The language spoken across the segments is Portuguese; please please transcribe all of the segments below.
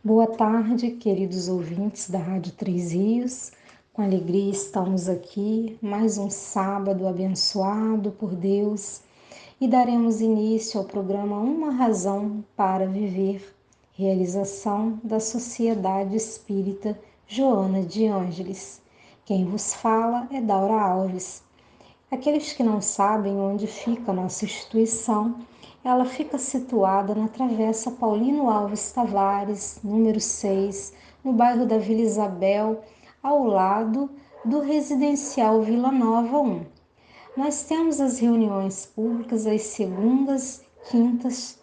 Boa tarde, queridos ouvintes da Rádio Três Rios. Com alegria estamos aqui, mais um sábado abençoado por Deus, e daremos início ao programa Uma Razão para Viver, realização da Sociedade Espírita Joana de Ângeles. Quem vos fala é Daura Alves. Aqueles que não sabem onde fica a nossa instituição, ela fica situada na Travessa Paulino Alves Tavares, número 6, no bairro da Vila Isabel, ao lado do Residencial Vila Nova 1. Nós temos as reuniões públicas às segundas, quintas,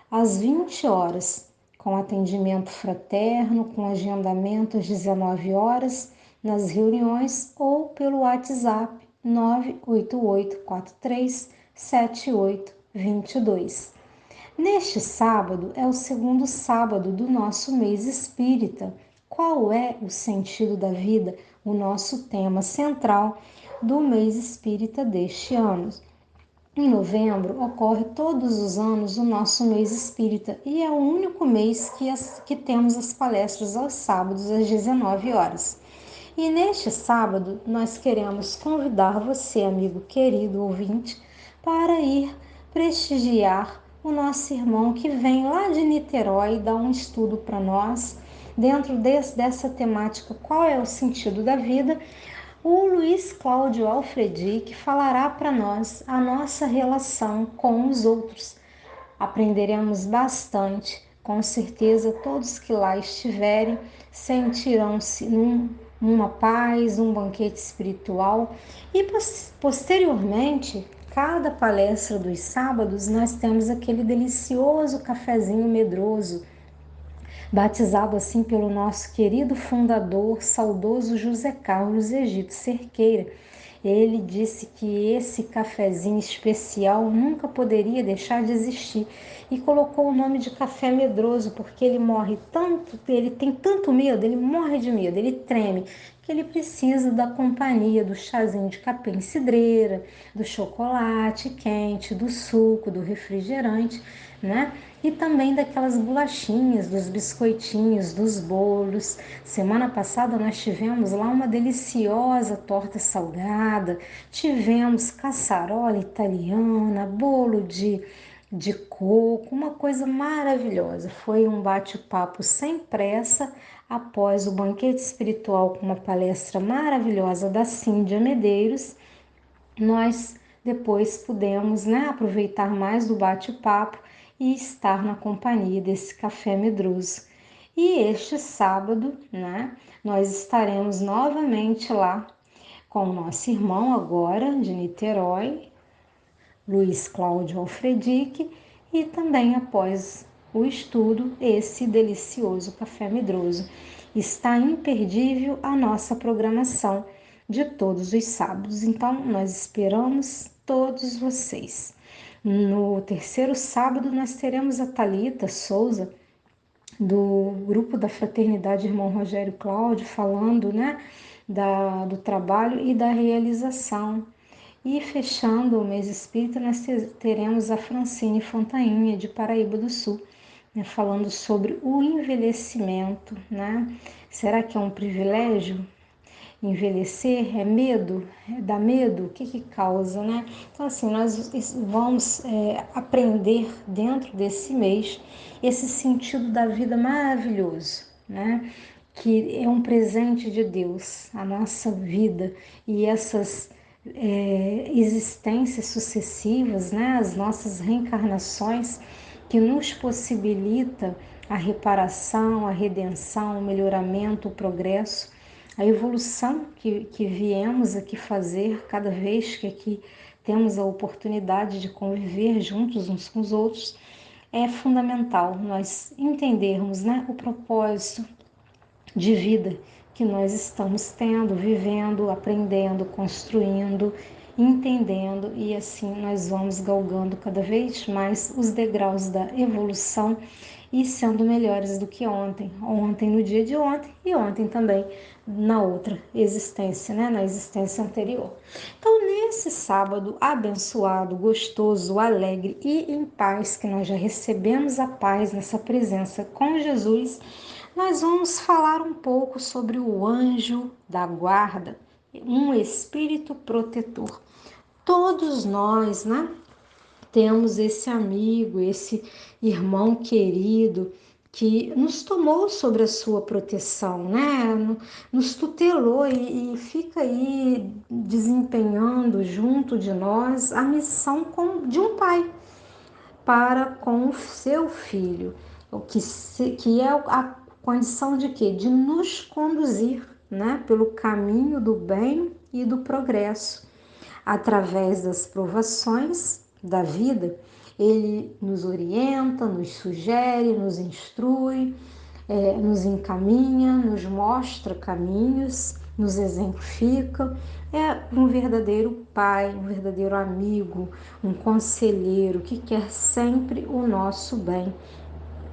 às 20 horas, com atendimento fraterno, com agendamento às 19 horas, nas reuniões ou pelo WhatsApp 988437822. Neste sábado é o segundo sábado do nosso mês espírita. Qual é o sentido da vida? O nosso tema central do mês espírita deste ano. Em novembro ocorre todos os anos o nosso mês espírita e é o único mês que temos as palestras aos sábados às 19 horas. E neste sábado nós queremos convidar você, amigo querido ouvinte, para ir prestigiar o nosso irmão que vem lá de Niterói dar um estudo para nós, dentro dessa temática, qual é o sentido da vida. O Luiz Cláudio Alfredi, que falará para nós a nossa relação com os outros. Aprenderemos bastante, com certeza todos que lá estiverem sentirão-se numa paz, um banquete espiritual. E posteriormente, cada palestra dos sábados, nós temos aquele delicioso cafezinho medroso, batizado assim pelo nosso querido fundador, saudoso José Carlos Egito Cerqueira. Ele disse que esse cafezinho especial nunca poderia deixar de existir e colocou o nome de café medroso porque ele morre tanto, ele tem tanto medo, ele morre de medo, ele treme, que ele precisa da companhia do chazinho de capim cidreira, do chocolate quente, do suco, do refrigerante, né? E também daquelas bolachinhas, dos biscoitinhos, dos bolos. Semana passada nós tivemos lá uma deliciosa torta salgada, tivemos caçarola italiana, bolo de coco, uma coisa maravilhosa. Foi um bate-papo sem pressa após o banquete espiritual com uma palestra maravilhosa da Cíndia Medeiros. Nós depois pudemos, né, aproveitar mais do bate-papo e estar na companhia desse café medroso. E este sábado, né, nós estaremos novamente lá com o nosso irmão agora de Niterói, Luiz Cláudio Alfredique, e também após o estudo, esse delicioso café medroso. Está imperdível a nossa programação de todos os sábados, então nós esperamos todos vocês. No terceiro sábado nós teremos a Thalita Souza, do grupo da Fraternidade Irmão Rogério Cláudio, falando, né, do trabalho e da realização. E fechando o mês espírita, nós teremos a Francine Fontainha, de Paraíba do Sul, né, falando sobre o envelhecimento, né? Será que é um privilégio? Envelhecer é medo? Dá medo? O que causa, né? Então, assim, nós vamos aprender dentro desse mês esse sentido da vida maravilhoso, né? Que é um presente de Deus, a nossa vida e essas existências sucessivas, né? As nossas reencarnações que nos possibilita a reparação, a redenção, o melhoramento, o progresso, a evolução que viemos aqui fazer cada vez que aqui temos a oportunidade de conviver juntos uns com os outros. É fundamental nós entendermos, né, o propósito de vida que nós estamos tendo, vivendo, aprendendo, construindo, entendendo, e assim nós vamos galgando cada vez mais os degraus da evolução e sendo melhores do que ontem, no dia de ontem e ontem também na outra existência, né? Na existência anterior. Então, nesse sábado abençoado, gostoso, alegre e em paz, que nós já recebemos a paz nessa presença com Jesus, nós vamos falar um pouco sobre o anjo da guarda, um espírito protetor. Todos nós, né, temos esse amigo, esse irmão querido que nos tomou sobre a sua proteção, né? Nos tutelou e fica aí desempenhando junto de nós a missão de um pai para com o seu filho, que é a condição de quê? De nos conduzir, né, pelo caminho do bem e do progresso. Através das provações da vida, ele nos orienta, nos sugere, nos instrui, nos encaminha, nos mostra caminhos, nos exemplifica. É um verdadeiro pai, um verdadeiro amigo, um conselheiro que quer sempre o nosso bem.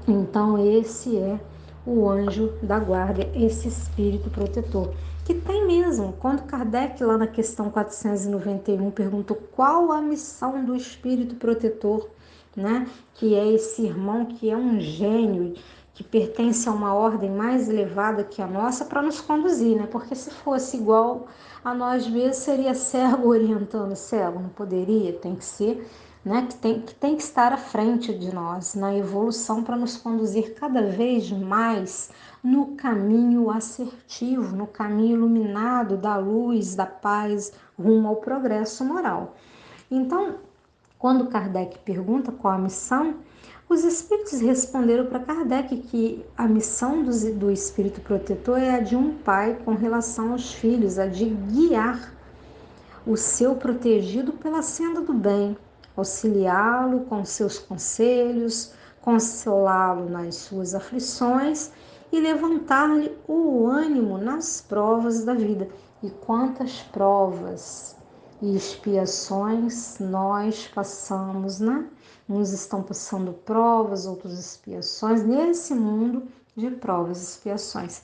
Então, esse é o anjo da guarda, esse espírito protetor, que tem mesmo. Quando Kardec, lá na questão 491, perguntou qual a missão do espírito protetor, né? Que é esse irmão que é um gênio, que pertence a uma ordem mais elevada que a nossa, para nos conduzir, né? Porque se fosse igual a nós mesmos, seria cego orientando cego, não poderia, tem que ser, né, que tem que estar à frente de nós na evolução para nos conduzir cada vez mais no caminho assertivo, no caminho iluminado da luz, da paz, rumo ao progresso moral. Então, quando Kardec pergunta qual a missão, os espíritos responderam para Kardec que a missão do espírito protetor é a de um pai com relação aos filhos, a de guiar o seu protegido pela senda do bem, auxiliá-lo com seus conselhos, consolá-lo nas suas aflições e levantar-lhe o ânimo nas provas da vida. E quantas provas e expiações nós passamos, né? Uns estão passando provas, outros expiações, nesse mundo de provas e expiações.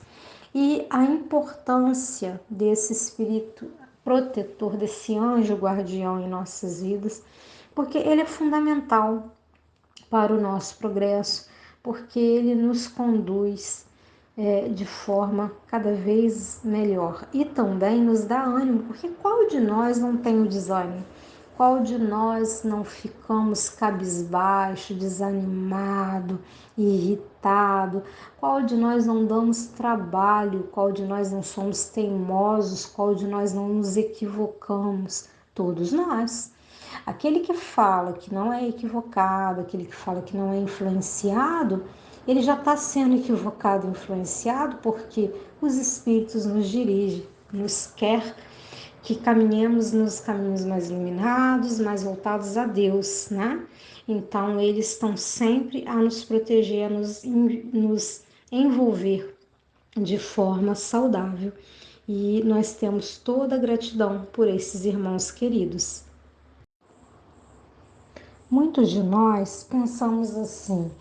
E a importância desse espírito protetor, desse anjo guardião em nossas vidas, porque ele é fundamental para o nosso progresso, porque ele nos conduz de forma cada vez melhor e também nos dá ânimo, porque qual de nós não tem o desânimo? Qual de nós não ficamos cabisbaixo, desanimado, irritado? Qual de nós não damos trabalho? Qual de nós não somos teimosos? Qual de nós não nos equivocamos? Todos nós. Aquele que fala que não é equivocado, aquele que fala que não é influenciado, ele já está sendo equivocado, influenciado, porque os espíritos nos dirigem, nos quer que caminhemos nos caminhos mais iluminados, mais voltados a Deus, né? Então, eles estão sempre a nos proteger, a nos envolver de forma saudável. E nós temos toda a gratidão por esses irmãos queridos. Muitos de nós pensamos assim,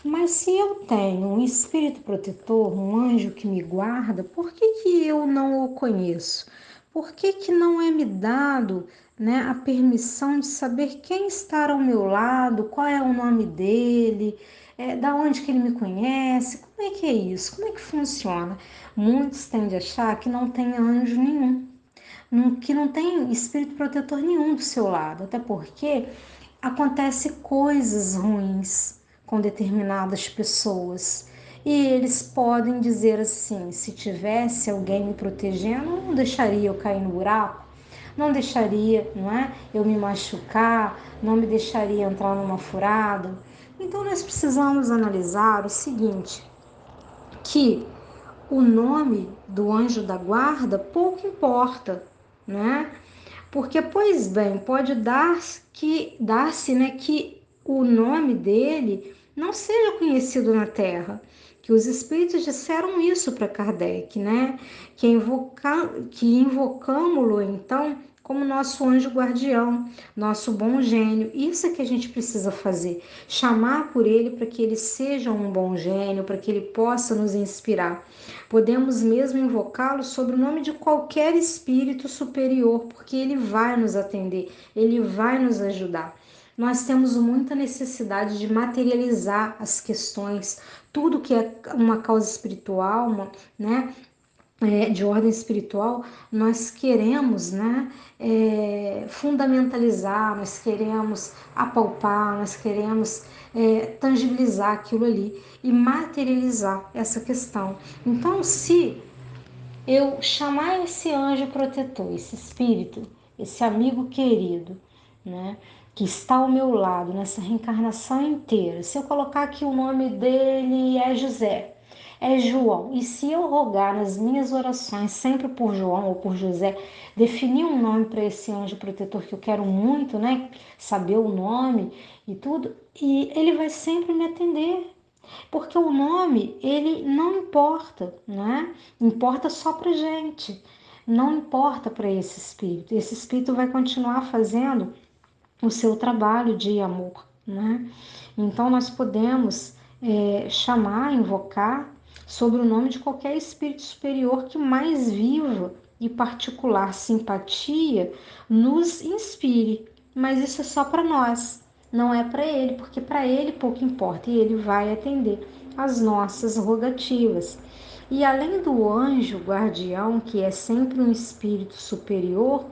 mas se eu tenho um espírito protetor, um anjo que me guarda, por que eu não o conheço? Por que não é me dado, né, a permissão de saber quem está ao meu lado, qual é o nome dele, da onde que ele me conhece, como é que é isso? Como é que funciona? Muitos tendem a achar que não tem anjo nenhum, que não tem espírito protetor nenhum do seu lado, até porque acontece coisas ruins com determinadas pessoas. E eles podem dizer assim: se tivesse alguém me protegendo, não deixaria eu cair no buraco, não deixaria, não é? Eu me machucar, não me deixaria entrar numa furada. Então nós precisamos analisar o seguinte, que o nome do anjo da guarda pouco importa, né? Porque, pois bem, pode dar-se, né, que o nome dele não seja conhecido na Terra, que os espíritos disseram isso para Kardec, né? Que invocamos-lo, então, como nosso anjo guardião, nosso bom gênio. Isso é que a gente precisa fazer, chamar por ele para que ele seja um bom gênio, para que ele possa nos inspirar. Podemos mesmo invocá-lo sob o nome de qualquer espírito superior, porque ele vai nos atender, ele vai nos ajudar. nós temos muita necessidade de materializar as questões, tudo que é uma causa espiritual, né, de ordem espiritual, nós queremos, né, fundamentalizar, nós queremos apalpar, nós queremos tangibilizar aquilo ali e materializar essa questão. Então, se eu chamar esse anjo protetor, esse espírito, esse amigo querido, né, que está ao meu lado nessa reencarnação inteira, se eu colocar aqui o nome dele é José, é João, e se eu rogar nas minhas orações sempre por João ou por José, definir um nome para esse anjo protetor que eu quero muito, né, saber o nome e tudo, e ele vai sempre me atender, porque o nome, ele não importa, né? Importa só pra gente, não importa para esse espírito. Esse espírito vai continuar fazendo o seu trabalho de amor, né? Então nós podemos chamar, invocar sobre o nome de qualquer espírito superior que mais viva e particular simpatia nos inspire, mas isso é só para nós, não é para ele, porque para ele pouco importa e ele vai atender as nossas rogativas. E além do anjo guardião, que é sempre um espírito superior,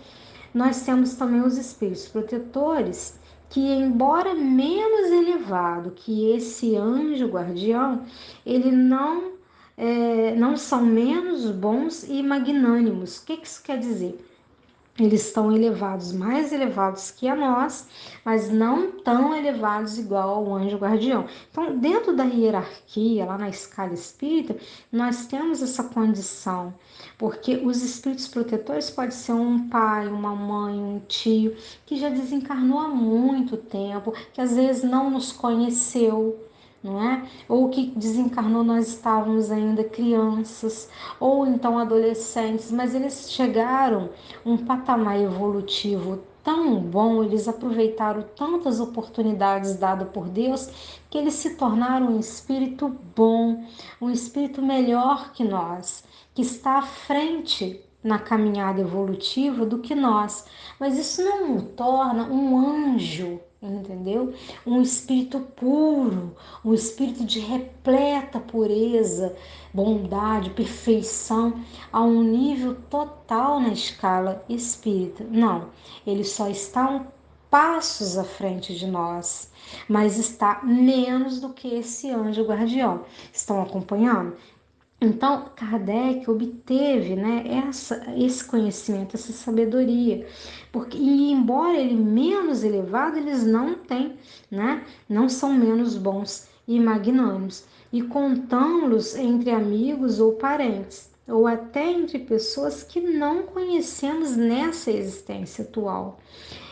nós temos também os espíritos protetores, que embora menos elevado que esse anjo guardião, ele não são menos bons e magnânimos. O que isso quer dizer? Eles estão elevados, mais elevados que a nós, mas não tão elevados igual ao anjo guardião. Então, dentro da hierarquia, lá na escala espírita, nós temos essa condição, porque os espíritos protetores pode ser um pai, uma mãe, um tio, que já desencarnou há muito tempo, que às vezes não nos conheceu, não é? Ou que desencarnou, nós estávamos ainda crianças, ou então adolescentes, mas eles chegaram a um patamar evolutivo tão bom, eles aproveitaram tantas oportunidades dadas por Deus, que eles se tornaram um espírito bom, um espírito melhor que nós, que está à frente na caminhada evolutiva do que nós. Mas isso não o torna um anjo, entendeu? Um espírito puro, um espírito de repleta pureza, bondade, perfeição, a um nível total na escala espírita. Não, ele só está passos à frente de nós, mas está menos do que esse anjo guardião. Estão acompanhando? Então, Kardec obteve, né, esse conhecimento, essa sabedoria, porque e embora ele menos elevado, eles não têm, né, não são menos bons e magnânimos. E contamos-los entre amigos ou parentes, ou até entre pessoas que não conhecemos nessa existência atual.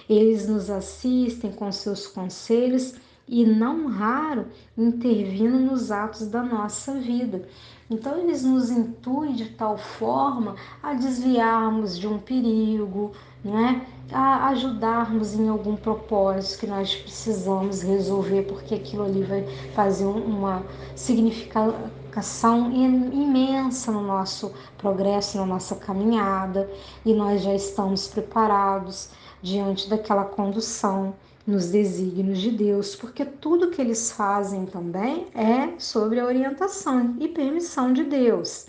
Eles nos assistem com seus conselhos e, não raro, intervindo nos atos da nossa vida. Então, eles nos intuem de tal forma a desviarmos de um perigo, né? A ajudarmos em algum propósito que nós precisamos resolver, porque aquilo ali vai fazer uma significação imensa no nosso progresso, na nossa caminhada, e nós já estamos preparados diante daquela condução nos desígnios de Deus, porque tudo que eles fazem também é sobre a orientação e permissão de Deus.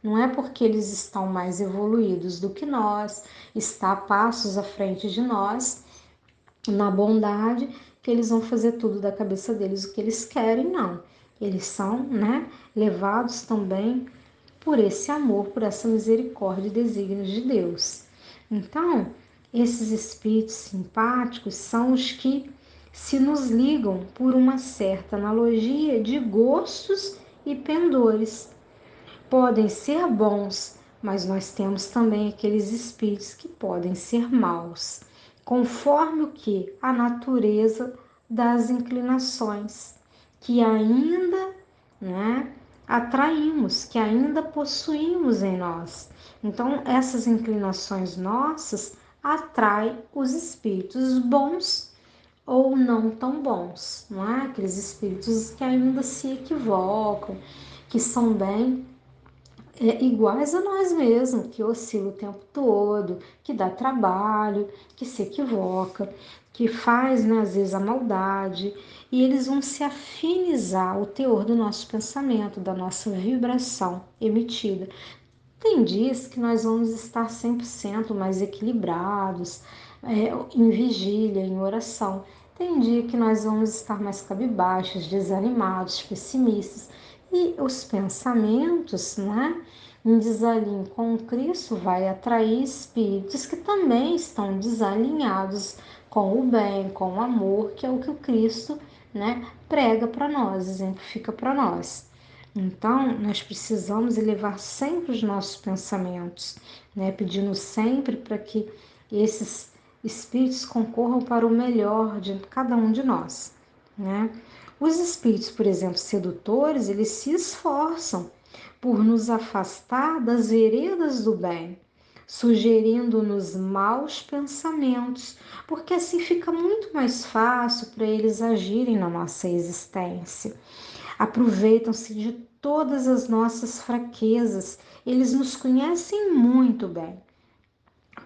Não é porque eles estão mais evoluídos do que nós, está a passos à frente de nós, na bondade, que eles vão fazer tudo da cabeça deles o que eles querem, não. Eles são, né, levados também por esse amor, por essa misericórdia e desígnios de Deus. Então, esses espíritos simpáticos são os que se nos ligam por uma certa analogia de gostos e pendores. Podem ser bons, mas nós temos também aqueles espíritos que podem ser maus, conforme o que? A natureza das inclinações, que ainda, né, atraímos, que ainda possuímos em nós. Então, essas inclinações nossas atraem os espíritos bons ou não tão bons, não é? Aqueles espíritos que ainda se equivocam, que são bem iguais a nós mesmos, que oscila o tempo todo, que dá trabalho, que se equivoca, que faz, né, às vezes, a maldade, e eles vão se afinizar o teor do nosso pensamento, da nossa vibração emitida. Tem dias que nós vamos estar 100% mais equilibrados, em vigília, em oração. Tem dia que nós vamos estar mais cabisbaixos, desanimados, pessimistas. E os pensamentos, né, em desalinho com Cristo vai atrair espíritos que também estão desalinhados com o bem, com o amor, que é o que o Cristo, né, prega para nós, exemplifica para nós. Então, nós precisamos elevar sempre os nossos pensamentos, né? Pedindo sempre para que esses espíritos concorram para o melhor de cada um de nós, né? Os espíritos, por exemplo, sedutores, eles se esforçam por nos afastar das veredas do bem, sugerindo-nos maus pensamentos, porque assim fica muito mais fácil para eles agirem na nossa existência. Aproveitam-se de todas as nossas fraquezas, eles nos conhecem muito bem,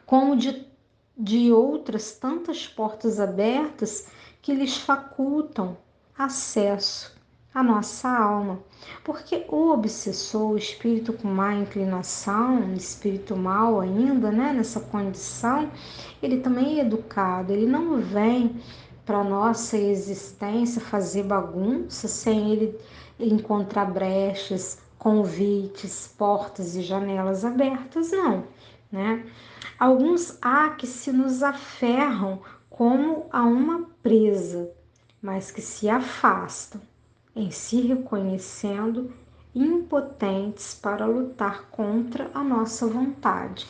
como de outras tantas portas abertas que lhes facultam acesso à nossa alma. Porque o obsessor, o espírito com má inclinação, espírito mau ainda, né, nessa condição, ele também é educado, ele não vem para nossa existência fazer bagunça sem ele encontrar brechas, convites, portas e janelas abertas, não, né? Alguns há que se nos aferram como a uma presa, mas que se afastam, em si reconhecendo impotentes para lutar contra a nossa vontade.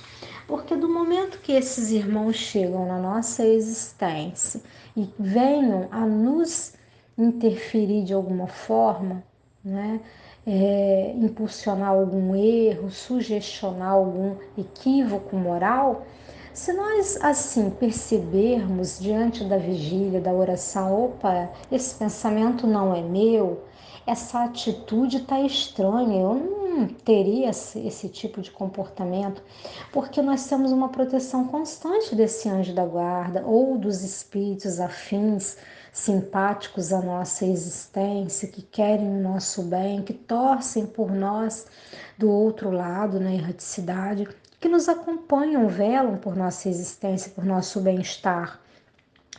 Porque do momento que esses irmãos chegam na nossa existência e venham a nos interferir de alguma forma, né? Impulsionar algum erro, sugestionar algum equívoco moral, se nós assim percebermos diante da vigília, da oração, opa, esse pensamento não é meu, essa atitude está estranha, eu não teria esse tipo de comportamento, porque nós temos uma proteção constante desse anjo da guarda ou dos espíritos afins, simpáticos à nossa existência, que querem o nosso bem, que torcem por nós do outro lado, na erraticidade, que nos acompanham, velam por nossa existência, por nosso bem-estar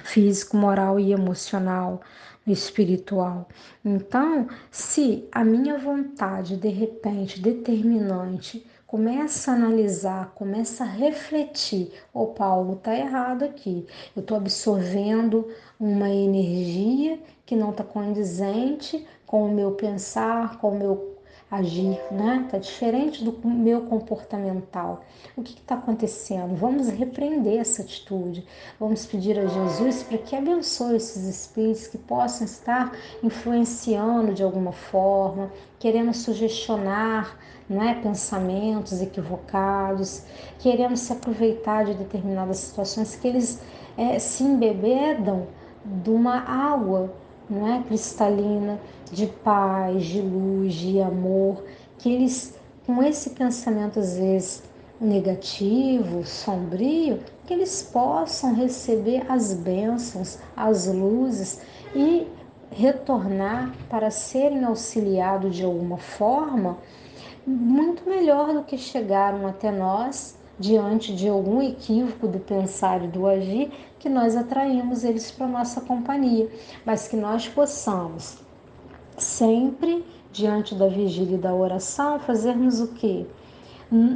físico, moral e emocional, espiritual. Então, se a minha vontade, de repente, determinante, começa a analisar, começa a refletir, opa, algo está errado aqui, eu estou absorvendo uma energia que não está condizente com o meu pensar, com o meu agir, né? Tá diferente do meu comportamental. O que está acontecendo? Vamos repreender essa atitude. Vamos pedir a Jesus para que abençoe esses espíritos que possam estar influenciando de alguma forma, querendo sugestionar, não é, pensamentos equivocados, querendo se aproveitar de determinadas situações que eles se embebedam de uma água, não é, cristalina, de paz, de luz, de amor, que eles, com esse pensamento às vezes negativo, sombrio, que eles possam receber as bênçãos, as luzes e retornar para serem auxiliados de alguma forma muito melhor do que chegaram até nós diante de algum equívoco do pensar e do agir, que nós atraímos eles para nossa companhia, mas que nós possamos sempre diante da vigília e da oração fazermos o quê?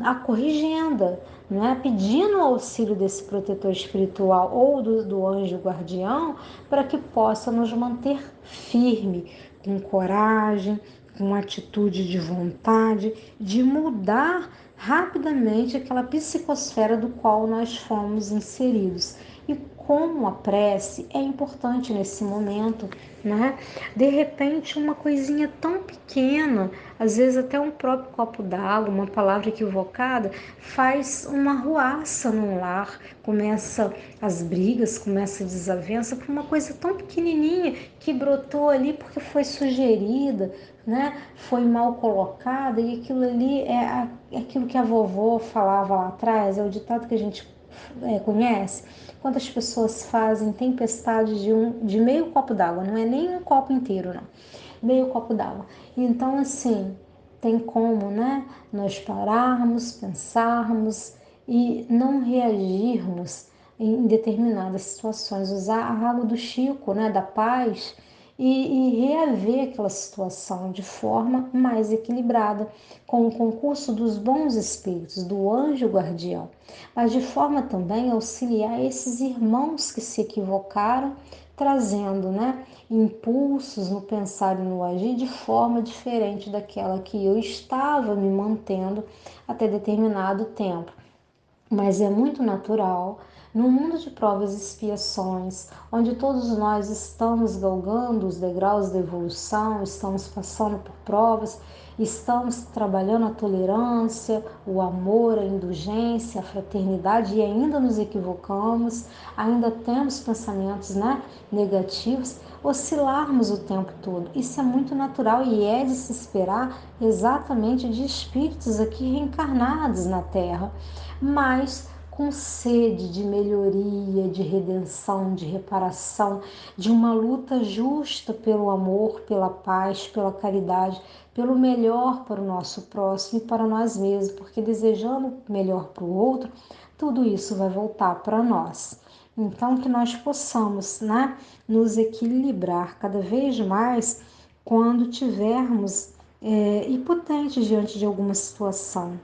A corrigenda, não é? Pedindo o auxílio desse protetor espiritual ou do anjo guardião para que possa nos manter firme, com coragem, com atitude de vontade, de mudar rapidamente aquela psicosfera do qual nós fomos inseridos. E como a prece é importante nesse momento, né? De repente, uma coisinha tão pequena, às vezes até um próprio copo d'água, uma palavra equivocada, faz uma ruaça no lar, começa as brigas, começa a desavença por uma coisa tão pequenininha que brotou ali porque foi sugerida, né? Foi mal colocada, e aquilo ali é aquilo que a vovó falava lá atrás, é o ditado que a gente conhece? Quantas pessoas fazem tempestade de meio copo d'água, não é nem um copo inteiro, não. Meio copo d'água. Então, assim, tem como, né, nós pararmos, pensarmos e não reagirmos em determinadas situações, usar a água do Chico, né, da paz, e reaver aquela situação de forma mais equilibrada, com o concurso dos bons espíritos, do anjo guardião, mas de forma também a auxiliar esses irmãos que se equivocaram, trazendo, né, impulsos no pensar e no agir de forma diferente daquela que eu estava me mantendo até determinado tempo. Mas é muito natural, no mundo de provas e expiações, onde todos nós estamos galgando os degraus da evolução, estamos passando por provas, estamos trabalhando a tolerância, o amor, a indulgência, a fraternidade e ainda nos equivocamos, ainda temos pensamentos, né, negativos, oscilarmos o tempo todo. Isso é muito natural e é de se esperar exatamente de espíritos aqui reencarnados na Terra, mas com sede de melhoria, de redenção, de reparação, de uma luta justa pelo amor, pela paz, pela caridade, pelo melhor para o nosso próximo e para nós mesmos, porque desejando o melhor para o outro, tudo isso vai voltar para nós. Então, que nós possamos, né, nos equilibrar cada vez mais quando tivermos impotentes diante de alguma situação,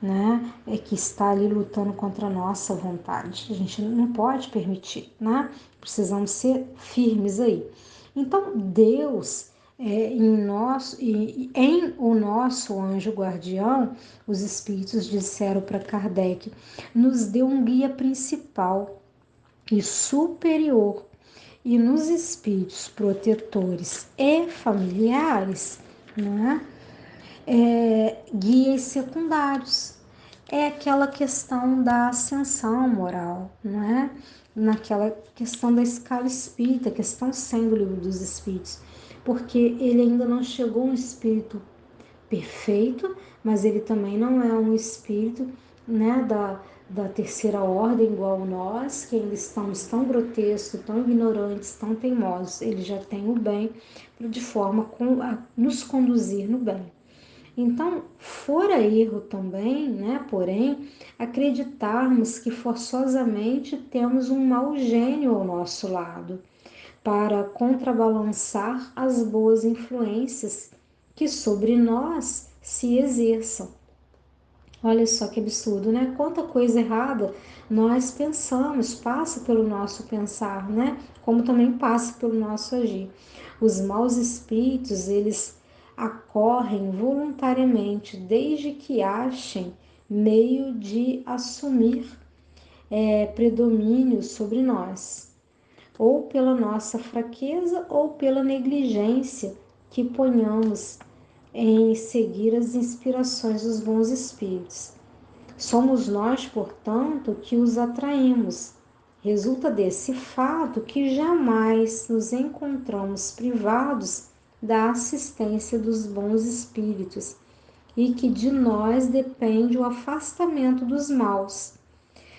né, que está ali lutando contra a nossa vontade. A gente não pode permitir, né? Precisamos ser firmes aí. Então, Deus, em o nosso anjo guardião, os espíritos disseram para Kardec, nos deu um guia principal e superior. E nos espíritos protetores e familiares, né? Guias secundários. É aquela questão da ascensão moral, não é? Naquela questão da escala espírita, questão 100 do Livro dos Espíritos, porque ele ainda não chegou a um espírito perfeito, mas ele também não é um espírito, né, da terceira ordem igual nós, que ainda estamos tão grotescos, tão ignorantes, tão teimosos. Ele já tem o bem de forma a nos conduzir no bem. Então, fora erro também, né? Porém, acreditarmos que forçosamente temos um mau gênio ao nosso lado para contrabalançar as boas influências que sobre nós se exerçam. Olha só que absurdo, né? Quanta coisa errada nós pensamos, passa pelo nosso pensar, né? Como também passa pelo nosso agir. Os maus espíritos, eles acorrem voluntariamente, desde que achem meio de assumir predomínio sobre nós, ou pela nossa fraqueza ou pela negligência que ponhamos em seguir as inspirações dos bons espíritos. Somos nós, portanto, que os atraímos. Resulta desse fato que jamais nos encontramos privados da assistência dos bons espíritos e que de nós depende o afastamento dos maus,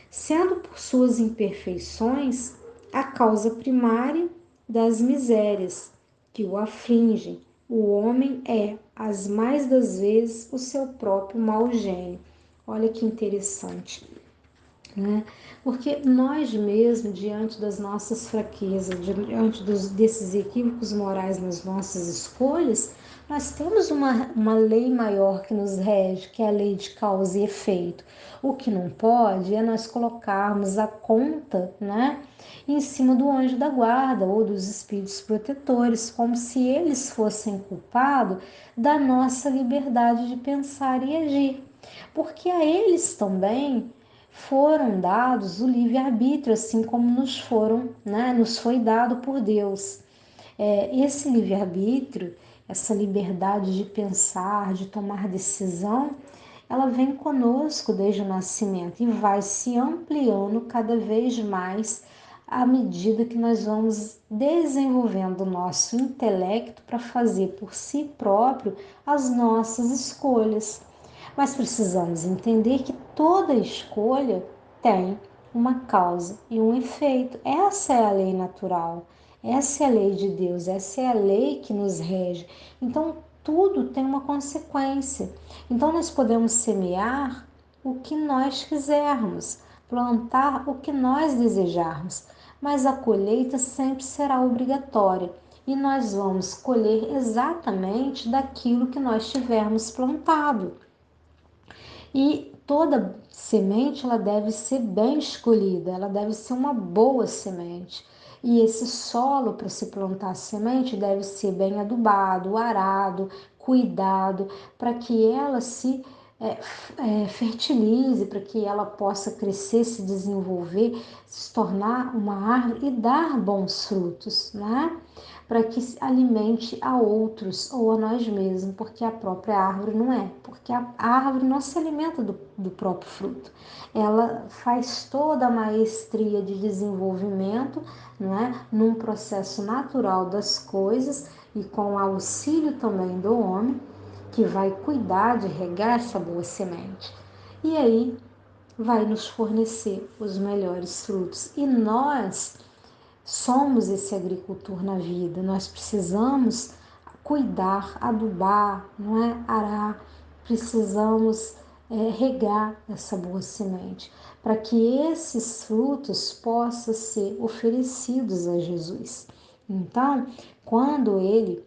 sendo por suas imperfeições a causa primária das misérias que o afligem. O homem é, as mais das vezes, o seu próprio mau gênio. Olha que interessante, né? Porque nós mesmos, diante das nossas fraquezas, diante desses equívocos morais nas nossas escolhas, nós temos uma lei maior que nos rege, que é a lei de causa e efeito. O que não pode é nós colocarmos a conta, né, em cima do anjo da guarda ou dos espíritos protetores, como se eles fossem culpados da nossa liberdade de pensar e agir. Porque a eles também foram dados o livre-arbítrio, assim como nos foram, né, nos foi dado por Deus. Esse livre-arbítrio, essa liberdade de pensar, de tomar decisão, ela vem conosco desde o nascimento e vai se ampliando cada vez mais à medida que nós vamos desenvolvendo o nosso intelecto para fazer por si próprio as nossas escolhas. Mas precisamos entender que toda escolha tem uma causa e um efeito. Essa é a lei natural, essa é a lei de Deus, essa é a lei que nos rege. Então, tudo tem uma consequência. Então, nós podemos semear o que nós quisermos, plantar o que nós desejarmos, mas a colheita sempre será obrigatória e nós vamos colher exatamente daquilo que nós tivermos plantado. E toda semente ela deve ser bem escolhida, ela deve ser uma boa semente. E esse solo para se plantar a semente deve ser bem adubado, arado, cuidado, para que ela se fertilize, para que ela possa crescer, se desenvolver, se tornar uma árvore e dar bons frutos, né? Para que se alimente a outros ou a nós mesmos, porque a própria árvore não é, porque a árvore não se alimenta do próprio fruto. Ela faz toda a maestria de desenvolvimento, não é? Num processo natural das coisas e com o auxílio também do homem, que vai cuidar de regar essa boa semente. E aí vai nos fornecer os melhores frutos. E nós somos esse agricultor na vida, nós precisamos cuidar, adubar, não é? Arar, precisamos regar essa boa semente, para que esses frutos possam ser oferecidos a Jesus. Então, quando ele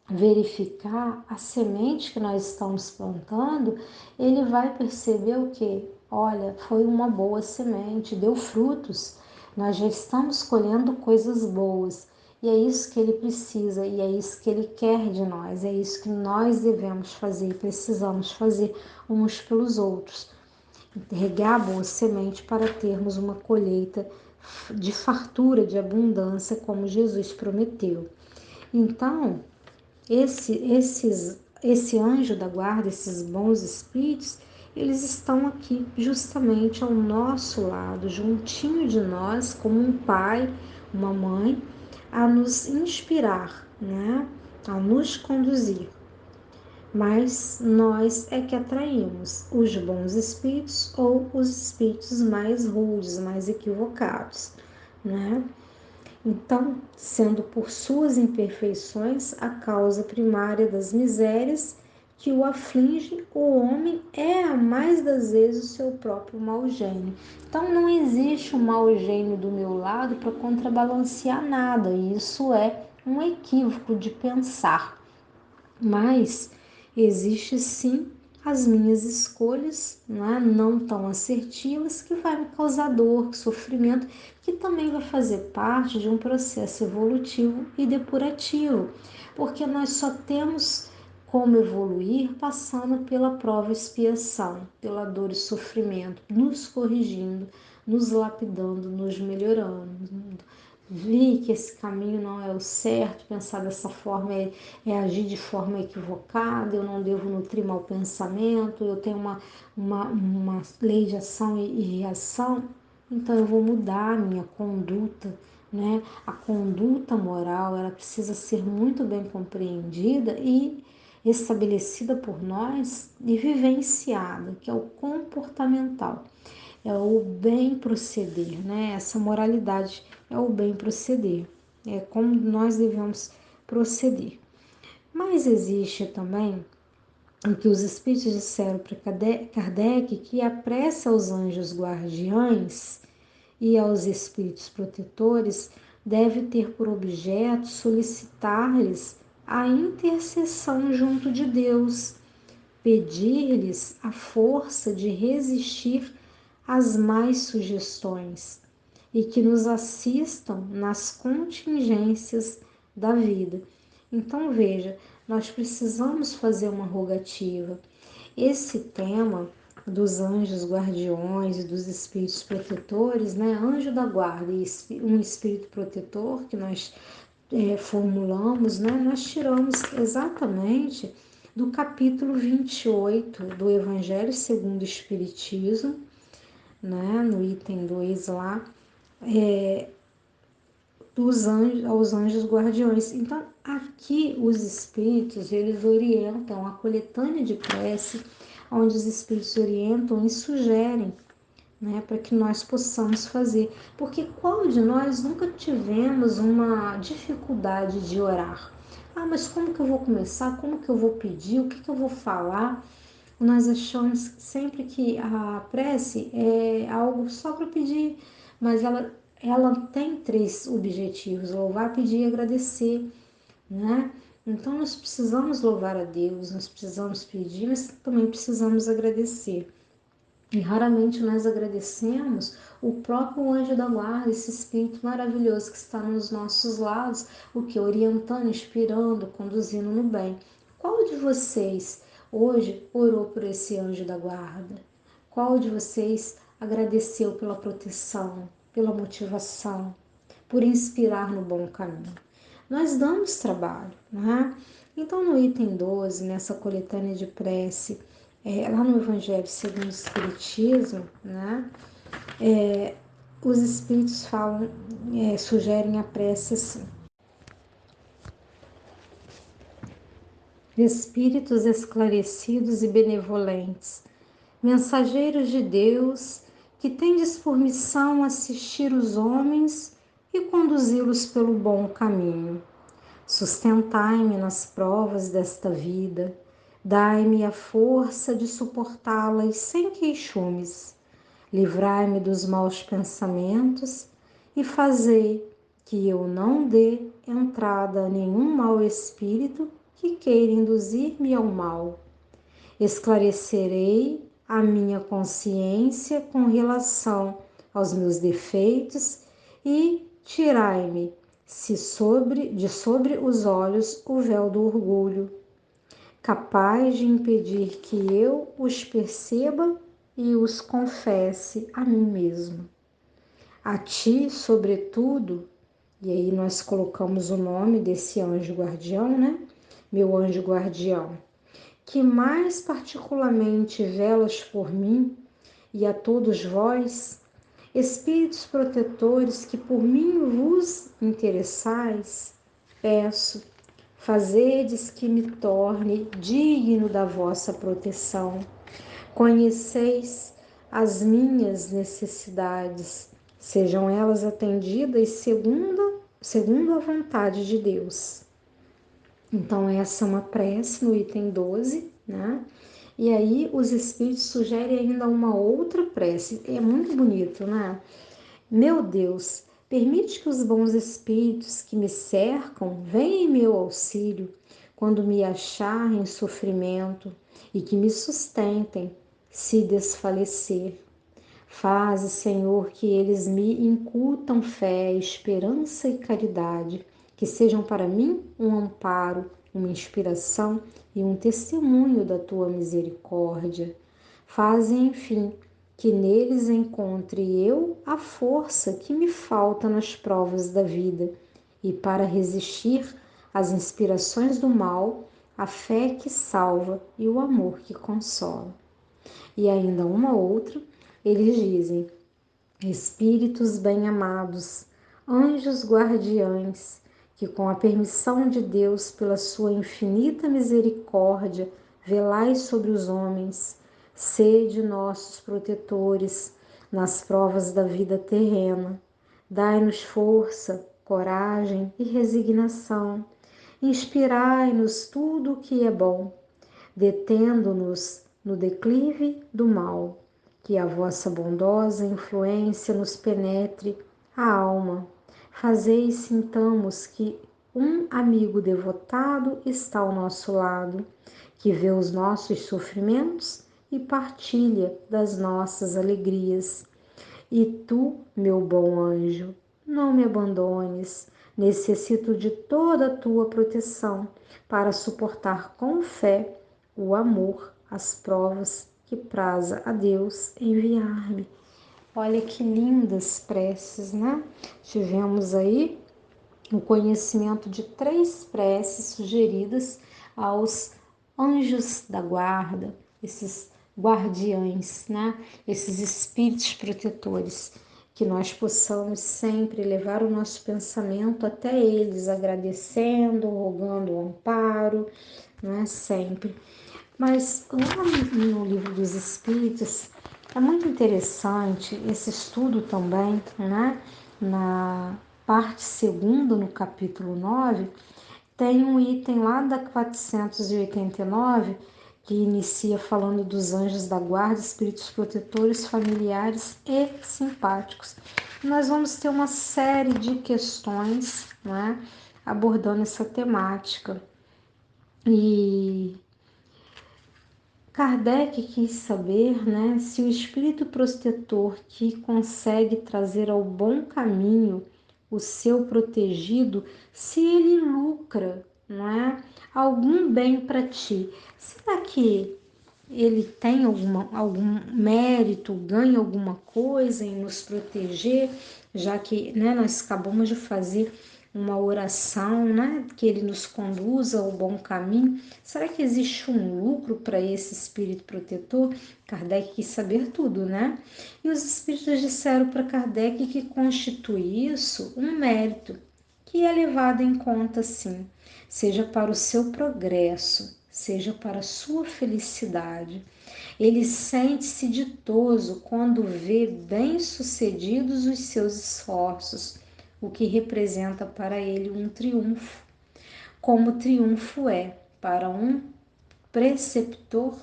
verificar a semente que nós estamos plantando, ele vai perceber o que? Olha, foi uma boa semente, deu frutos. Nós já estamos colhendo coisas boas. E é isso que ele precisa, e é isso que ele quer de nós, é isso que nós devemos fazer e precisamos fazer uns pelos outros. Regar a boa semente para termos uma colheita de fartura, de abundância, como Jesus prometeu. Então, esse anjo da guarda, esses bons espíritos, eles estão aqui justamente ao nosso lado, juntinho de nós, como um pai, uma mãe, a nos inspirar, né? A nos conduzir. Mas nós é que atraímos os bons espíritos ou os espíritos mais rudes, mais equivocados, né? Então, sendo por suas imperfeições a causa primária das misérias que o aflige, o homem é a mais das vezes o seu próprio mau gênio. Então, não existe um mau gênio do meu lado para contrabalancear nada, e isso é um equívoco de pensar. Mas existe sim as minhas escolhas, não tão assertivas, que vai me causar dor, sofrimento, que também vai fazer parte de um processo evolutivo e depurativo, porque nós só temos como evoluir passando pela prova e expiação, pela dor e sofrimento, nos corrigindo, nos lapidando, nos melhorando. Vi que esse caminho não é o certo, pensar dessa forma é agir de forma equivocada, eu não devo nutrir mau pensamento, eu tenho uma lei de ação e reação, então eu vou mudar a minha conduta, né? A conduta moral, ela precisa ser muito bem compreendida e estabelecida por nós e vivenciada, que é o comportamental, é o bem proceder, né? Essa moralidade é o bem proceder, é como nós devemos proceder. Mas existe também o que os espíritos disseram para Kardec, que a prece aos anjos guardiães e aos espíritos protetores deve ter por objeto solicitar-lhes a intercessão junto de Deus, pedir-lhes a força de resistir às más sugestões e que nos assistam nas contingências da vida. Então, veja, nós precisamos fazer uma rogativa. Esse tema dos anjos guardiões e dos espíritos protetores, né? Anjo da guarda e um espírito protetor que nós formulamos, né? Nós tiramos exatamente do capítulo 28 do Evangelho segundo o Espiritismo, né? No item 2 lá, dos anjos, aos anjos guardiões. Então, aqui os espíritos, eles orientam a coletânea de prece, onde os espíritos orientam e sugerem né, para que nós possamos fazer. Porque qual de nós nunca tivemos uma dificuldade de orar? Ah, mas como que eu vou começar? Como que eu vou pedir? O que que eu vou falar? Nós achamos sempre que a prece é algo só para pedir, mas ela tem três objetivos: louvar, pedir e agradecer, né? Então nós precisamos louvar a Deus, nós precisamos pedir, mas também precisamos agradecer. E raramente nós agradecemos o próprio anjo da guarda, esse espírito maravilhoso que está nos nossos lados, o que orientando, inspirando, conduzindo no bem. Qual de vocês hoje orou por esse anjo da guarda? Qual de vocês agradeceu pela proteção, pela motivação, por inspirar no bom caminho? Nós damos trabalho, né? Então, no item 12, nessa coletânea de prece, lá no Evangelho segundo o Espiritismo, né? Os Espíritos falam, sugerem a prece assim: Espíritos esclarecidos e benevolentes, mensageiros de Deus, que tendes por missão assistir os homens e conduzi-los pelo bom caminho. Sustentai-me nas provas desta vida, dai-me a força de suportá-las sem queixumes, livrai-me dos maus pensamentos e fazei que eu não dê entrada a nenhum mau espírito que queira induzir-me ao mal. Esclarecerei a minha consciência com relação aos meus defeitos e tirai-me de sobre os olhos o véu do orgulho, capaz de impedir que eu os perceba e os confesse a mim mesmo. A ti, sobretudo, e aí nós colocamos o nome desse anjo guardião, né? Meu anjo guardião, que mais particularmente velas por mim e a todos vós, espíritos protetores que por mim vos interessais, peço, fazedes que me torne digno da vossa proteção. Conheceis as minhas necessidades, sejam elas atendidas segundo a vontade de Deus. Então, essa é uma prece no item 12, né? E aí, os Espíritos sugerem ainda uma outra prece. É muito bonito, né? Meu Deus, permite que os bons Espíritos que me cercam venham em meu auxílio quando me achar em sofrimento e que me sustentem se desfalecer. Faze, Senhor, que eles me incutam fé, esperança e caridade, que sejam para mim um amparo, uma inspiração e um testemunho da tua misericórdia. Faze, enfim, que neles encontre eu a força que me falta nas provas da vida e para resistir às inspirações do mal, a fé que salva e o amor que consola. E ainda uma outra, eles dizem: Espíritos bem-amados, anjos guardiães, que com a permissão de Deus, pela sua infinita misericórdia, velais sobre os homens, sede nossos protetores nas provas da vida terrena. Dai-nos força, coragem e resignação. Inspirai-nos tudo o que é bom, detendo-nos no declive do mal. Que a vossa bondosa influência nos penetre a alma. Fazei sintamos que um amigo devotado está ao nosso lado, que vê os nossos sofrimentos e partilha das nossas alegrias. E tu, meu bom anjo, não me abandones. Necessito de toda a tua proteção para suportar com fé o amor, as provas que praza a Deus enviar-me. Olha que lindas preces, né? Tivemos aí o conhecimento de 3 preces sugeridas aos anjos da guarda, esses guardiães, né? Esses espíritos protetores, que nós possamos sempre levar o nosso pensamento até eles, agradecendo, rogando o amparo, né? Sempre. Mas lá no livro dos Espíritos, É muito interessante esse estudo também, né? Na parte segunda, no capítulo 9, tem um item lá da 489 que inicia falando dos anjos da guarda, espíritos protetores, familiares e simpáticos. Nós vamos ter uma série de questões, né, abordando essa temática. E Kardec quis saber, né, se o espírito protetor que consegue trazer ao bom caminho o seu protegido, se ele lucra, não é, algum bem para ti. Será que ele tem algum mérito, ganha alguma coisa em nos proteger, já que, né, nós acabamos de fazer uma oração, né, que ele nos conduza ao bom caminho. Será que existe um lucro para esse espírito protetor? Kardec quis saber tudo, né? E os espíritos disseram para Kardec que constitui isso um mérito, que é levado em conta, sim, seja para o seu progresso, seja para a sua felicidade. Ele sente-se ditoso quando vê bem-sucedidos os seus esforços, o que representa para ele um triunfo, como triunfo é para um preceptor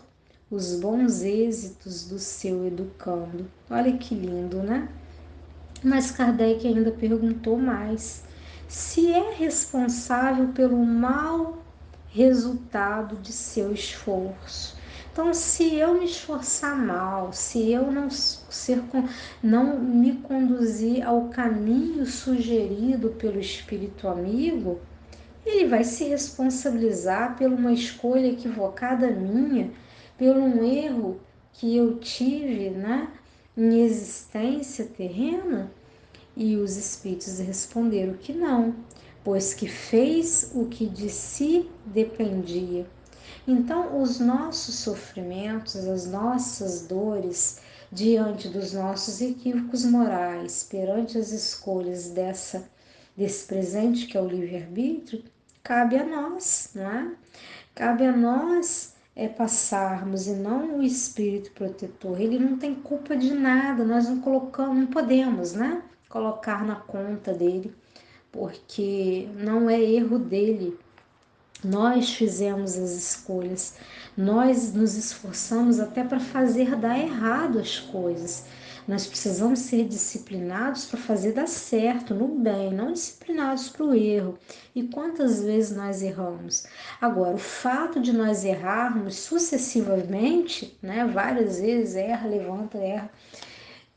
os bons êxitos do seu educando. Olha que lindo, né? Mas Kardec ainda perguntou mais: se é responsável pelo mau resultado de seu esforço. Então, se eu me esforçar mal, se eu não me conduzir ao caminho sugerido pelo espírito amigo, ele vai se responsabilizar por uma escolha equivocada minha, por um erro que eu tive, né, em existência terrena? E os espíritos responderam que não, pois que fez o que de si dependia. Então, os nossos sofrimentos, as nossas dores, diante dos nossos equívocos morais, perante as escolhas desse presente que é o livre-arbítrio, cabe a nós, não é? Cabe a nós passarmos, e não o espírito protetor. Ele não tem culpa de nada, nós não colocamos, não podemos, né? Colocar na conta dele, porque não é erro dele. Nós fizemos as escolhas, nós nos esforçamos até para fazer dar errado as coisas. Nós precisamos ser disciplinados para fazer dar certo, no bem, não disciplinados para o erro. E quantas vezes nós erramos? Agora, o fato de nós errarmos sucessivamente, né, várias vezes, erra, levanta, erra,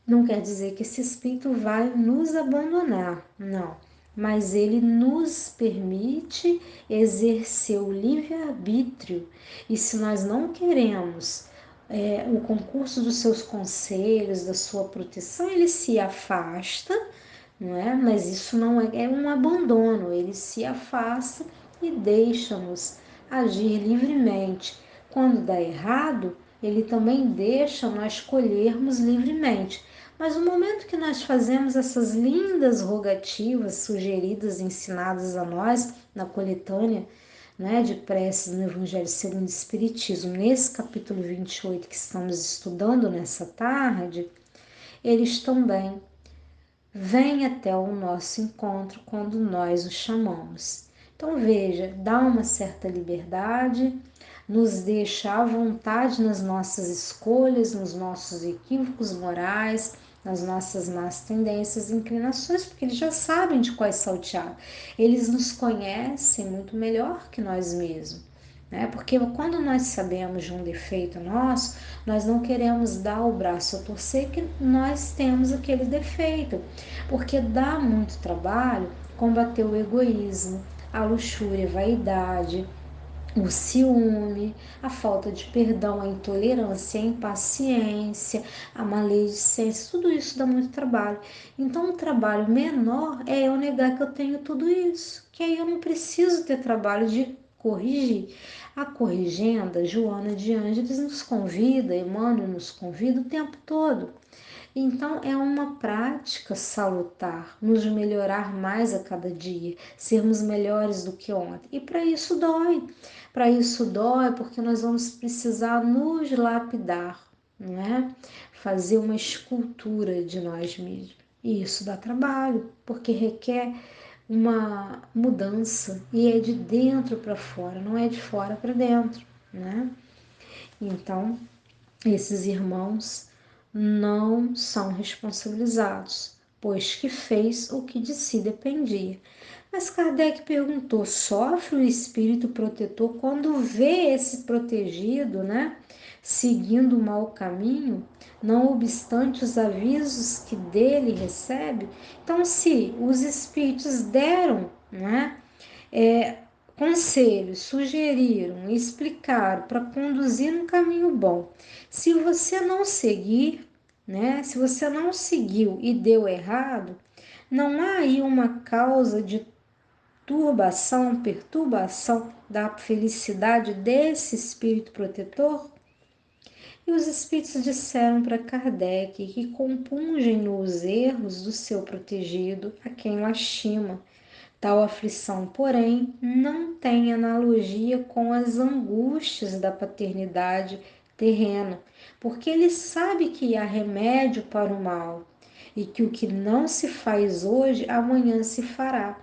não quer dizer que esse espírito vai nos abandonar, não. Mas ele nos permite exercer o livre-arbítrio. E se nós não queremos o concurso dos seus conselhos, da sua proteção, ele se afasta, não é? Mas isso não é um abandono, ele se afasta e deixa-nos agir livremente. Quando dá errado, ele também deixa nós escolhermos livremente. Mas no momento que nós fazemos essas lindas rogativas sugeridas, ensinadas a nós na coletânea, né, de preces no Evangelho segundo o Espiritismo, nesse capítulo 28 que estamos estudando nessa tarde, eles também vêm até o nosso encontro quando nós o chamamos. Então veja, dá uma certa liberdade, nos deixa à vontade nas nossas escolhas, nos nossos equívocos morais, nas nossas más tendências e inclinações, porque eles já sabem de quais saltear. Eles nos conhecem muito melhor que nós mesmos, né? Porque quando nós sabemos de um defeito nosso, nós não queremos dar o braço a torcer que nós temos aquele defeito, porque dá muito trabalho combater o egoísmo, a luxúria, a vaidade, o ciúme, a falta de perdão, a intolerância, a impaciência, a maledicência, tudo isso dá muito trabalho. Então, um trabalho menor é eu negar que eu tenho tudo isso, que aí eu não preciso ter trabalho de corrigir. A Corrigenda, Joana de Ângeles nos convida, Emmanuel nos convida o tempo todo. Então, é uma prática salutar, nos melhorar mais a cada dia, sermos melhores do que ontem. E para isso dói. Para isso dói porque nós vamos precisar nos lapidar. não é? Fazer uma escultura de nós mesmos. E isso dá trabalho, porque requer uma mudança e é de dentro para fora, não é de fora para dentro, né? Então, esses irmãos não são responsabilizados, pois que fez o que de si dependia. Mas Kardec perguntou: sofre o espírito protetor quando vê esse protegido, né, seguindo o mau caminho, não obstante os avisos que dele recebe? Então, se os espíritos deram, né, é, conselhos, sugeriram, explicaram para conduzir no caminho bom. Se você não seguir, né? Se você não seguiu e deu errado, não há aí uma causa de turbação, perturbação da felicidade desse espírito protetor? E os espíritos disseram para Kardec que compungem os erros do seu protegido, a quem lastima. Tal aflição, porém, não tem analogia com as angústias da paternidade terrena, porque ele sabe que há remédio para o mal e que o que não se faz hoje, amanhã se fará.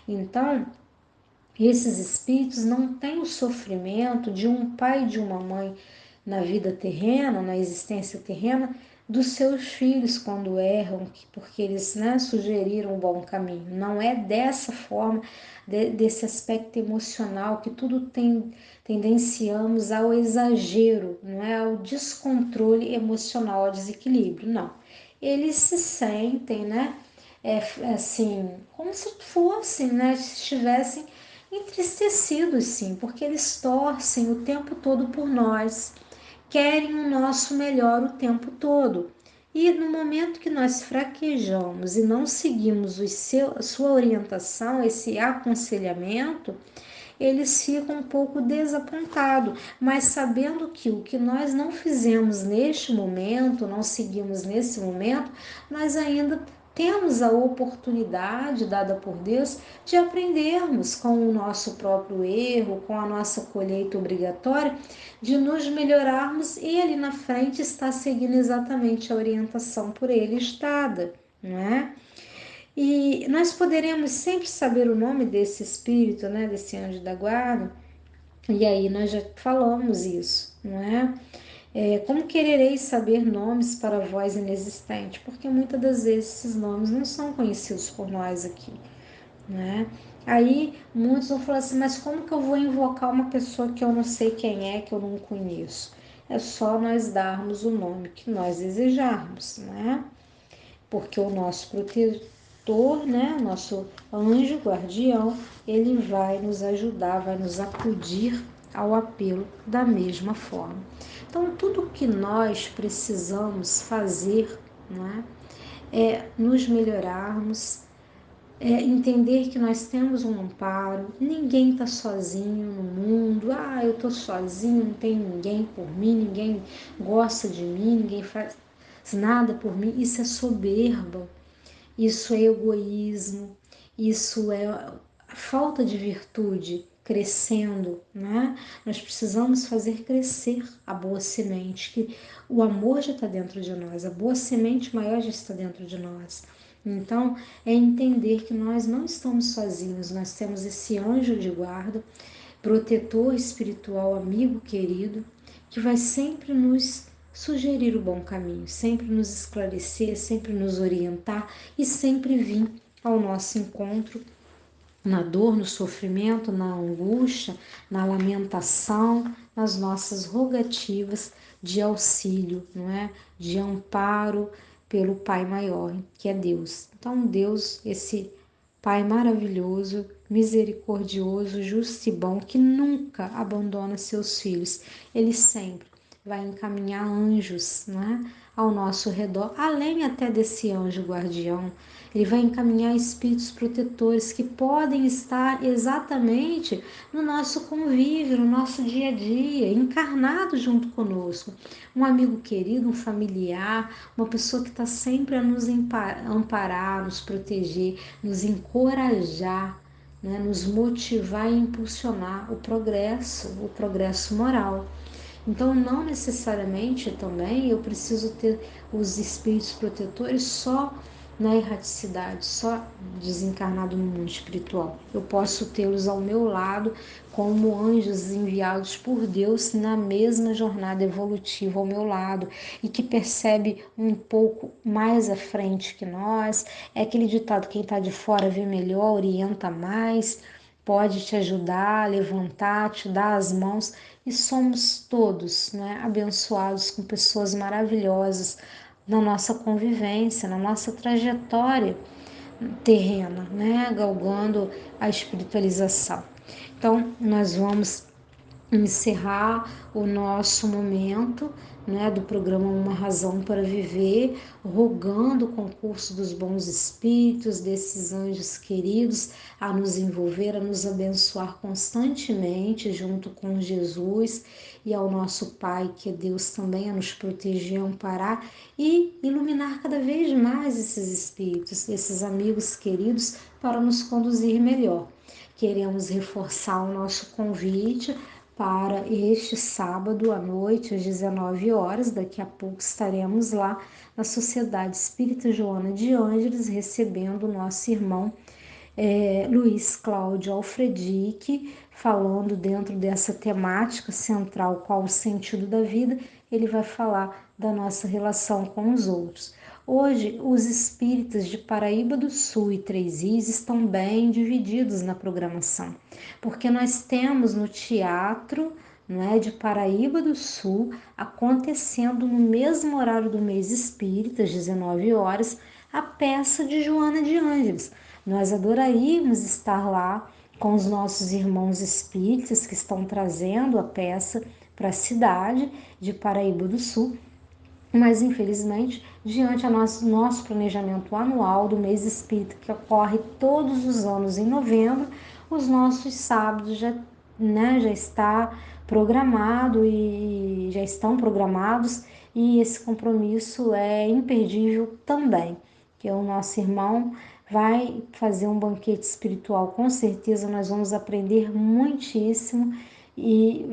Então, esses espíritos não têm o sofrimento de um pai e de uma mãe na vida terrena, na existência terrena, dos seus filhos quando erram, porque eles, né, sugeriram um bom caminho. Não é dessa forma, desse aspecto emocional que tudo tendenciamos ao exagero, não é ao descontrole emocional, ao desequilíbrio, não. Eles se sentem, né, assim, como se fossem, né, se estivessem entristecidos, sim, porque eles torcem o tempo todo por nós, querem o nosso melhor o tempo todo. E no momento que nós fraquejamos e não seguimos a sua orientação, esse aconselhamento, eles ficam um pouco desapontados, mas sabendo que o que nós não fizemos neste momento, não seguimos nesse momento, nós ainda temos a oportunidade dada por Deus de aprendermos com o nosso próprio erro, com a nossa colheita obrigatória, de nos melhorarmos e ali na frente está seguindo exatamente a orientação por ele estada, não é? E nós poderemos sempre saber o nome desse espírito, né, desse anjo da guarda, e aí nós já falamos isso, não é? Como querereis saber nomes para vós inexistente? Porque muitas das vezes esses nomes não são conhecidos por nós aqui, né? Aí muitos vão falar assim, mas como que eu vou invocar uma pessoa que eu não sei quem é, que eu não conheço? É só nós darmos o nome que nós desejarmos, né? Porque o nosso protetor, né, nosso anjo guardião, ele vai nos ajudar, vai nos acudir ao apelo da mesma forma. Então, tudo que nós precisamos fazer, né, é nos melhorarmos, entender que nós temos um amparo, ninguém está sozinho no mundo, eu estou sozinho, não tem ninguém por mim, ninguém gosta de mim, ninguém faz nada por mim. Isso é soberba, isso é egoísmo, isso é a falta de virtude crescendo, né? Nós precisamos fazer crescer a boa semente, que o amor já está dentro de nós, a boa semente maior já está dentro de nós. Então, é entender que nós não estamos sozinhos, nós temos esse anjo de guarda, protetor espiritual, amigo querido, que vai sempre nos sugerir o bom caminho, sempre nos esclarecer, sempre nos orientar e sempre vir ao nosso encontro na dor, no sofrimento, na angústia, na lamentação, nas nossas rogativas de auxílio, não é? De amparo pelo Pai maior, que é Deus. Então, Deus, esse Pai maravilhoso, misericordioso, justo e bom, que nunca abandona seus filhos, ele sempre vai encaminhar anjos, né, ao nosso redor, além até desse anjo guardião. Ele vai encaminhar espíritos protetores que podem estar exatamente no nosso convívio, no nosso dia a dia, encarnado junto conosco. Um amigo querido, um familiar, uma pessoa que está sempre a nos amparar, nos proteger, nos encorajar, né, nos motivar e impulsionar o progresso moral. Então, não necessariamente também eu preciso ter os espíritos protetores só na erraticidade, só desencarnado no mundo espiritual. Eu posso tê-los ao meu lado como anjos enviados por Deus na mesma jornada evolutiva ao meu lado e que percebe um pouco mais à frente que nós. É aquele ditado: quem está de fora vê melhor, orienta mais, pode te ajudar, levantar, te dar as mãos, e somos todos, né, abençoados com pessoas maravilhosas na nossa convivência, na nossa trajetória terrena, né, galgando a espiritualização. Então, nós vamos encerrar o nosso momento, né, do programa Uma Razão para Viver, rogando o concurso dos bons espíritos, desses anjos queridos, a nos envolver, a nos abençoar constantemente junto com Jesus e ao nosso Pai, que é Deus também, a nos proteger, amparar e iluminar cada vez mais esses espíritos, esses amigos queridos, para nos conduzir melhor. Queremos reforçar o nosso convite para este sábado à noite, às 19 horas. Daqui a pouco estaremos lá na Sociedade Espírita Joana de Ângeles, recebendo o nosso irmão Luiz Cláudio Alfredique, falando dentro dessa temática central, qual o sentido da vida. Ele vai falar da nossa relação com os outros. Hoje, os espíritas de Paraíba do Sul e Três Rios estão bem divididos na programação, porque nós temos no teatro, não é, de Paraíba do Sul, acontecendo no mesmo horário do mês espírita, às 19 horas, a peça de Joana de Ângeles. Nós adoraríamos estar lá com os nossos irmãos espíritas que estão trazendo a peça para a cidade de Paraíba do Sul, mas infelizmente, diante do nosso planejamento anual do mês espírita, que ocorre todos os anos em novembro, os nossos sábados já está programado e já estão programados, e esse compromisso é imperdível também, que o nosso irmão vai fazer um banquete espiritual. Com certeza nós vamos aprender muitíssimo e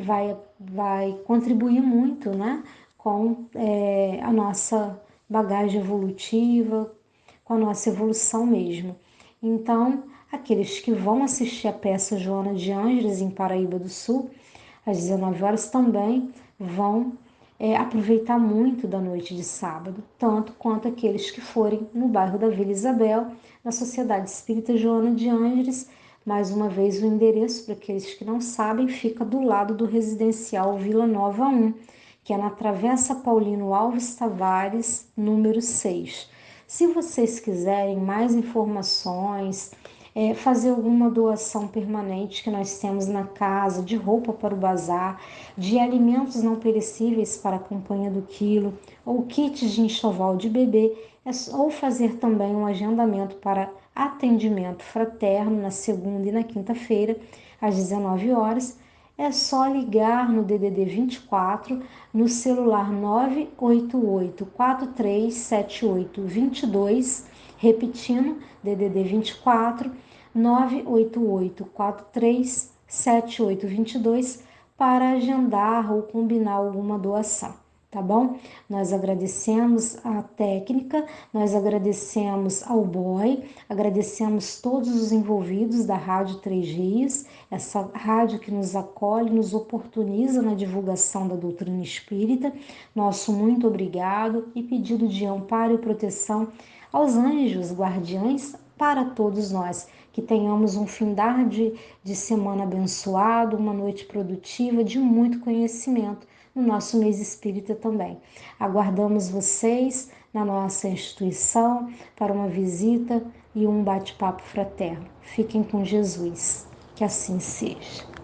vai contribuir muito, né, com a nossa bagagem evolutiva, com a nossa evolução mesmo. Então, aqueles que vão assistir a peça Joana de Ângeles em Paraíba do Sul, às 19 horas, também vão aproveitar muito da noite de sábado, tanto quanto aqueles que forem no bairro da Vila Isabel, na Sociedade Espírita Joana de Ângeles. Mais uma vez, o endereço, para aqueles que não sabem, fica do lado do residencial Vila Nova 1, que é na Travessa Paulino Alves Tavares, número 6. Se vocês quiserem mais informações, fazer alguma doação permanente que nós temos na casa, de roupa para o bazar, de alimentos não perecíveis para a companhia do quilo, ou kits de enxoval de bebê, ou fazer também um agendamento para atendimento fraterno na segunda e na quinta-feira, às 19 horas, é só ligar no DDD 24, no celular 988 4378 22, repetindo, DDD 24 988 4378 22, para agendar ou combinar alguma doação, tá bom? Nós agradecemos a técnica, nós agradecemos ao boy, agradecemos todos os envolvidos da Rádio Três Rios, essa rádio que nos acolhe, nos oportuniza na divulgação da doutrina espírita. Nosso muito obrigado e pedido de amparo e proteção aos anjos guardiães para todos nós. Que tenhamos um findar de semana abençoado, uma noite produtiva de muito conhecimento no nosso mês espírita também. Aguardamos vocês na nossa instituição para uma visita e um bate-papo fraterno. Fiquem com Jesus. Que assim seja.